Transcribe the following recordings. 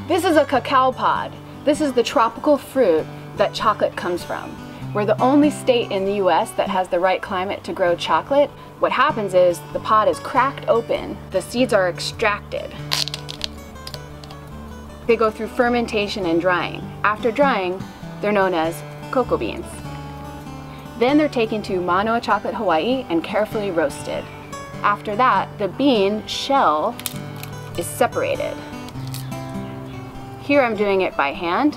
This is a cacao pod. This is the tropical fruit that chocolate comes from. We're the only state in the US that has the right climate to grow chocolate. What happens is the pod is cracked open, the seeds are extracted. They go through fermentation and drying. After drying, they're known as cocoa beans. Then they're taken to Manoa Chocolate Hawaii and carefully roasted. After that, the bean shell is separated. Here I'm doing it by hand,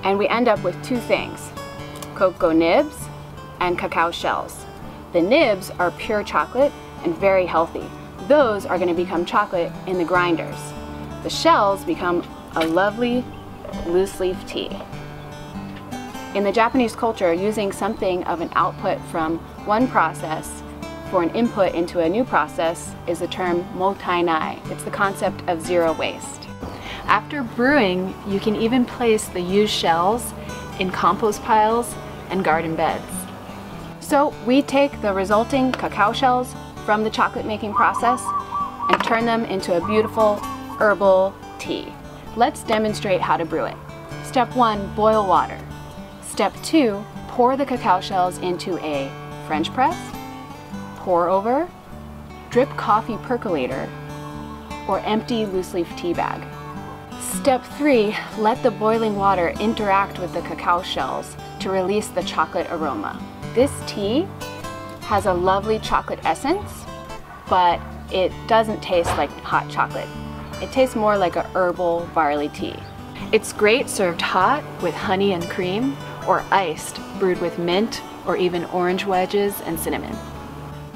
and we end up with two things: cocoa nibs and cacao shells. The nibs are pure chocolate and very healthy. Those are going to become chocolate in the grinders. The shells become a lovely loose leaf tea. In the Japanese culture, using something of an output from one process for an input into a new process is the term mottainai. It's the concept of zero waste. After brewing, you can even place the used shells in compost piles and garden beds. So we take the resulting cacao shells from the chocolate making process and turn them into a beautiful herbal tea. Let's demonstrate how to brew it. Step 1, boil water. Step 2, pour the cacao shells into a French press, pour over, drip coffee percolator, or empty loose leaf tea bag. Step 3, let the boiling water interact with the cacao shells to release the chocolate aroma. This tea has a lovely chocolate essence, but it doesn't taste like hot chocolate. It tastes more like a herbal barley tea. It's great served hot with honey and cream, or iced, brewed with mint or even orange wedges and cinnamon.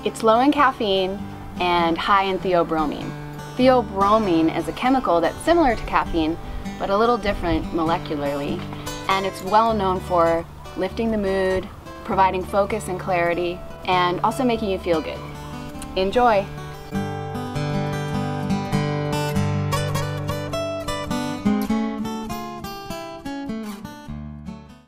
It's low in caffeine and high in theobromine. Theobromine is a chemical that's similar to caffeine, but a little different molecularly, and it's well known for lifting the mood, providing focus and clarity, and also making you feel good. Enjoy!